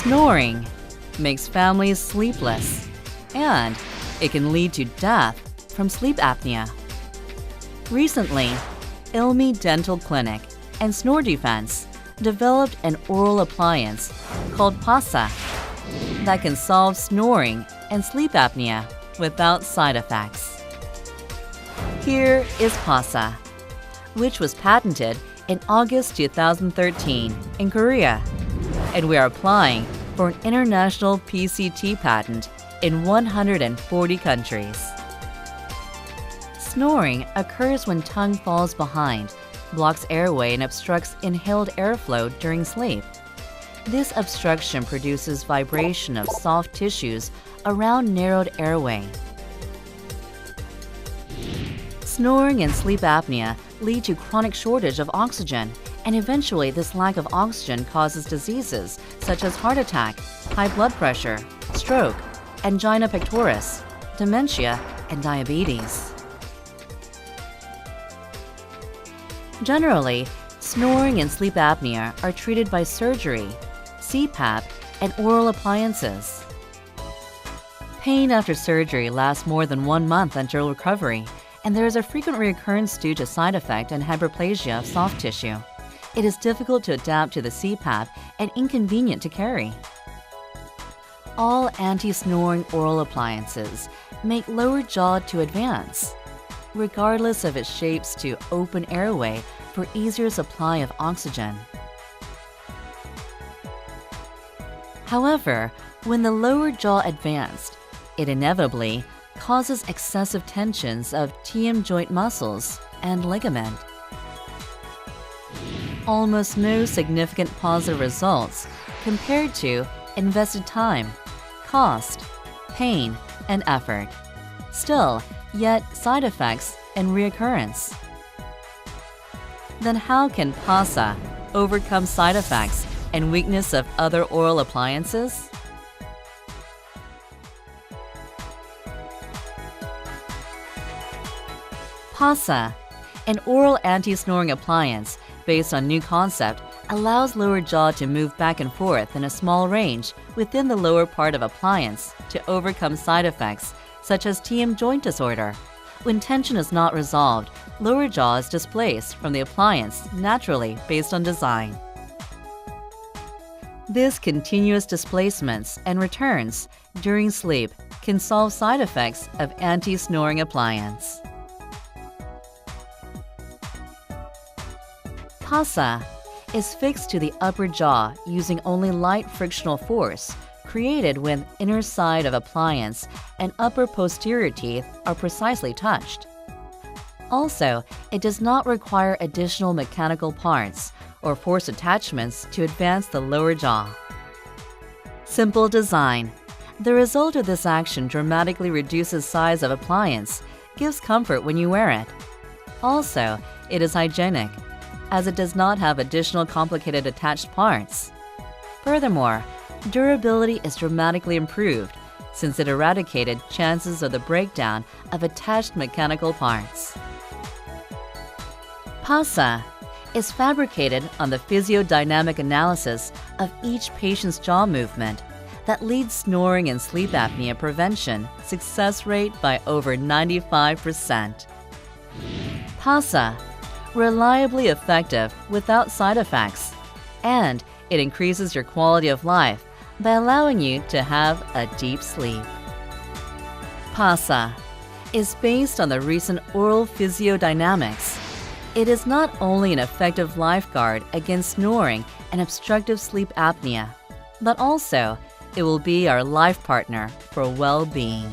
Snoring makes families sleepless, and it can lead to death from sleep apnea. Recently, Ilmi Dental Clinic and Snore Defense developed an oral appliance called PASA that can solve snoring and sleep apnea without side effects. Here is PASA, which was patented in August 2013 in Korea, and we are applying for an international PCT patent in 140 countries. Snoring occurs when tongue falls behind, blocks airway, and obstructs inhaled airflow during sleep. This obstruction produces vibration of soft tissues around narrowed airway. Snoring and sleep apnea lead to chronic shortage of oxygen, and eventually this lack of oxygen causes diseases such as heart attack, high blood pressure, stroke, angina pectoris, dementia, and diabetes. Generally, snoring and sleep apnea are treated by surgery, CPAP, and oral appliances. Pain after surgery lasts more than 1 month until recovery, and there is a frequent recurrence due to side effect and hyperplasia of soft tissue. It is difficult to adapt to the CPAP and inconvenient to carry. All anti-snoring oral appliances make lower jaw to advance, regardless of its shapes, to open airway for easier supply of oxygen. However, when the lower jaw advanced, it inevitably causes excessive tensions of TM joint muscles and ligament. Almost no significant positive results compared to invested time, cost, pain, and effort. Still, yet side effects and reoccurrence. Then how can PASA overcome side effects and weakness of other oral appliances? PASA, an oral anti-snoring appliance based on new concept, allows lower jaw to move back and forth in a small range within the lower part of appliance to overcome side effects such as TM joint disorder. When tension is not resolved, lower jaw is displaced from the appliance naturally based on design. This continuous displacements and returns during sleep can solve side effects of anti-snoring appliance. PASA is fixed to the upper jaw using only light frictional force created when inner side of appliance and upper posterior teeth are precisely touched. Also, it does not require additional mechanical parts or force attachments to advance the lower jaw. Simple design. The result of this action dramatically reduces size of appliance, gives comfort when you wear it. Also, it is hygienic, as it does not have additional complicated attached parts. Furthermore, durability is dramatically improved since it eradicated chances of the breakdown of attached mechanical parts. PASA is fabricated on the physiodynamic analysis of each patient's jaw movement that leads snoring and sleep apnea prevention success rate by over 95%. PASA, reliably effective without side effects, and it increases your quality of life by allowing you to have a deep sleep. PASA is based on the recent oral physiodynamics. It is not only an effective lifeguard against snoring and obstructive sleep apnea, but also it will be our life partner for well-being.